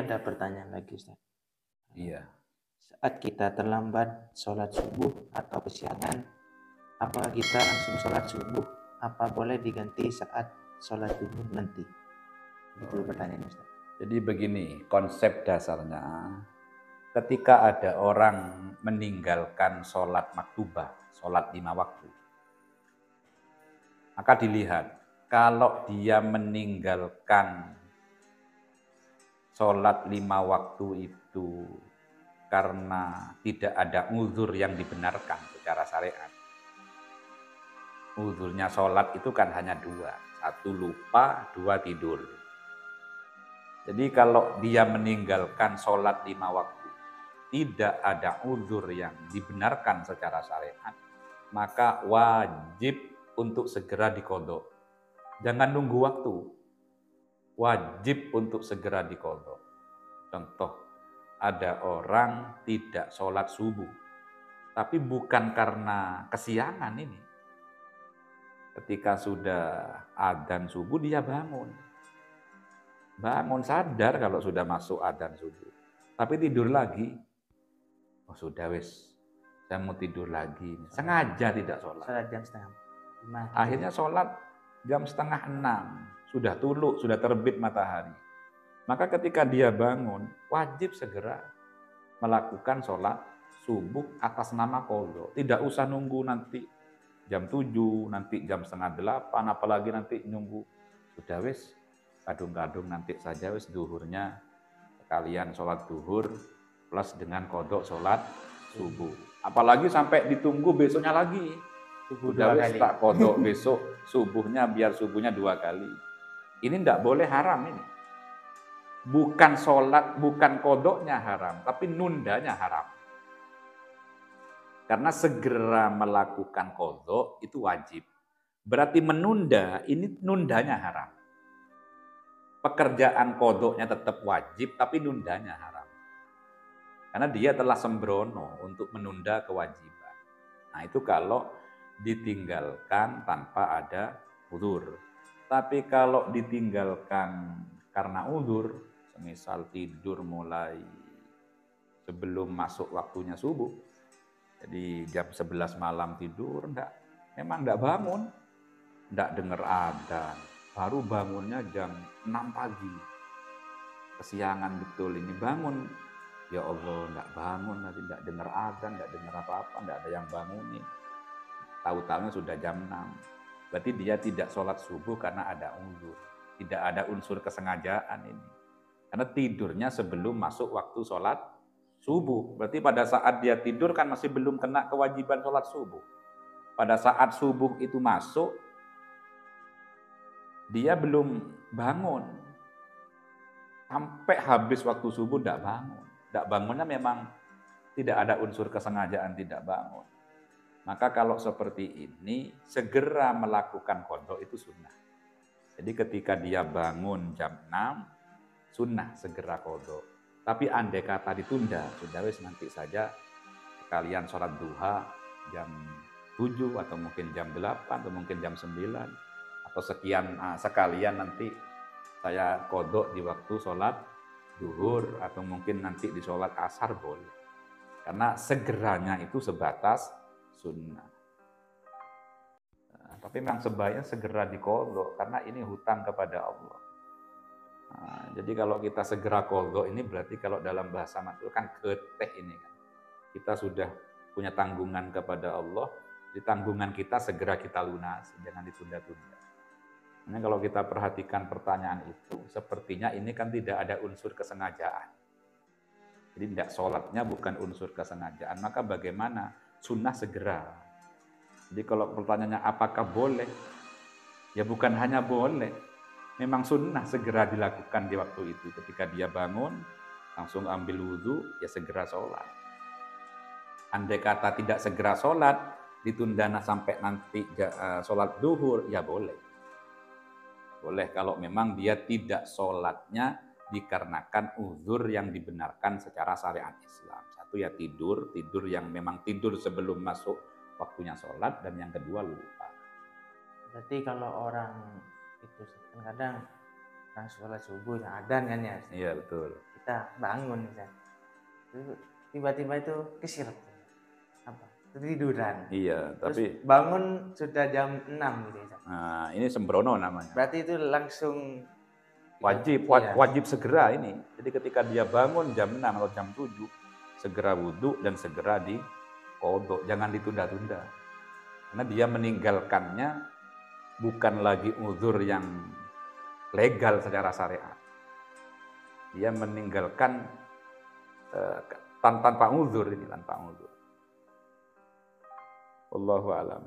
ada pertanyaan lagi, Ustaz. Iya. Saat kita terlambat sholat subuh atau kesiangan, apa kita langsung sholat subuh? Apa boleh diganti saat sholat subuh nanti? Itu pertanyaan, Ustaz. Jadi begini, konsep dasarnya, ketika ada orang meninggalkan sholat maktubah, sholat 5 waktu, maka dilihat, kalau dia meninggalkan sholat 5 waktu itu karena tidak ada uzur yang dibenarkan secara syariat. Uzurnya sholat itu kan hanya 2, 1 lupa, 2 tidur. Jadi kalau dia meninggalkan sholat 5 waktu, tidak ada uzur yang dibenarkan secara syariat, maka wajib untuk segera diqodho. Jangan nunggu waktu. Wajib untuk segera diqodho. Contoh, ada orang tidak sholat subuh, tapi bukan karena kesiangan ini. Ketika sudah adzan subuh, dia bangun. Bangun sadar kalau sudah masuk adzan subuh. Tapi tidur lagi. Oh sudah wis, saya mau tidur lagi. Sengaja tidak sholat. Sholat jam setengah 5. Akhirnya sholat jam setengah 6. Sudah tuluk, sudah terbit matahari. Maka ketika dia bangun, wajib segera melakukan sholat subuh atas nama qodho. Tidak usah nunggu nanti jam 7, nanti jam setengah 8, apalagi nanti nunggu. Sudah wis, kadung-kadung nanti saja wis duhurnya sekalian sholat duhur plus dengan qodho sholat subuh. Apalagi sampai ditunggu besoknya lagi. Sudah wis tak qodho besok subuhnya, biar subuhnya 2 kali. Ini tidak boleh, haram ini. Bukan sholat, bukan qodhonya haram, tapi nundanya haram. Karena segera melakukan qodho itu wajib. Berarti menunda, ini nundanya haram. Pekerjaan qodhonya tetap wajib, tapi nundanya haram. Karena dia telah sembrono untuk menunda kewajiban. Nah itu kalau ditinggalkan tanpa ada uzur. Tapi kalau ditinggalkan karena uzur, semisal tidur mulai sebelum masuk waktunya subuh, jadi jam 11 malam tidur, memang enggak bangun, enggak dengar adzan, baru bangunnya jam 6 pagi. Kesiangan betul ini bangun. Ya Allah, enggak bangun, nanti enggak dengar adzan, enggak dengar apa-apa, enggak ada yang bangunin. Tahu-tahunya sudah jam 6. Berarti dia tidak sholat subuh karena ada uzur. Tidak ada unsur kesengajaan ini. Karena tidurnya sebelum masuk waktu sholat subuh. Berarti pada saat dia tidur kan masih belum kena kewajiban sholat subuh. Pada saat subuh itu masuk, dia belum bangun. Sampai habis waktu subuh tidak bangun. Tidak bangunnya memang tidak ada unsur kesengajaan tidak bangun. Maka kalau seperti ini, segera melakukan qodho itu sunnah. Jadi ketika dia bangun jam 6, sunnah segera qodho. Tapi andai kata ditunda, sudah wis nanti saja sekalian sholat duha jam 7 atau mungkin jam 8 atau mungkin jam 9 atau sekalian nanti saya qodho di waktu sholat duhur atau mungkin nanti di sholat asar boleh. Karena segeranya itu sebatas sunnah. Tapi memang sebaiknya segera diqodho karena ini hutang kepada Allah. Jadi kalau kita segera qodho ini berarti kalau dalam bahasa masyhur kan geteh ini kan. Kita sudah punya tanggungan kepada Allah, di tanggungan kita segera kita lunasi, jangan ditunda-tunda. Nah, kalau kita perhatikan pertanyaan itu, sepertinya ini kan tidak ada unsur kesengajaan. Jadi tidak sholatnya bukan unsur kesengajaan, maka bagaimana? Sunnah segera. Jadi kalau pertanyaannya apakah boleh? Ya bukan hanya boleh, memang sunnah segera dilakukan di waktu itu. Ketika dia bangun, langsung ambil wudhu, ya segera sholat. Andai kata tidak segera sholat, ditunda sampai nanti sholat duhur, ya boleh. Boleh kalau memang dia tidak sholatnya dikarenakan uzur yang dibenarkan secara syariat Islam. Satu ya tidur yang memang tidur sebelum masuk waktunya sholat, dan yang kedua lupa. Berarti kalau orang itu kadang sholat subuh yang adzan kan ya? Iya betul. kita bangun misalnya, tiba-tiba itu kesirat apa ketiduran. Iya, Terus tapi bangun sudah jam 6 gitu Ustaz. nah, ini sembrono namanya. Berarti itu langsung Wajib iya. wajib segera ini. Jadi ketika dia bangun jam 6 atau jam 7, segera wudhu dan segera diqodho, jangan ditunda-tunda. Karena dia meninggalkannya bukan lagi uzur yang legal secara syariat. Dia meninggalkan tanpa uzur ini, tanpa uzur. Wallahu a'lam.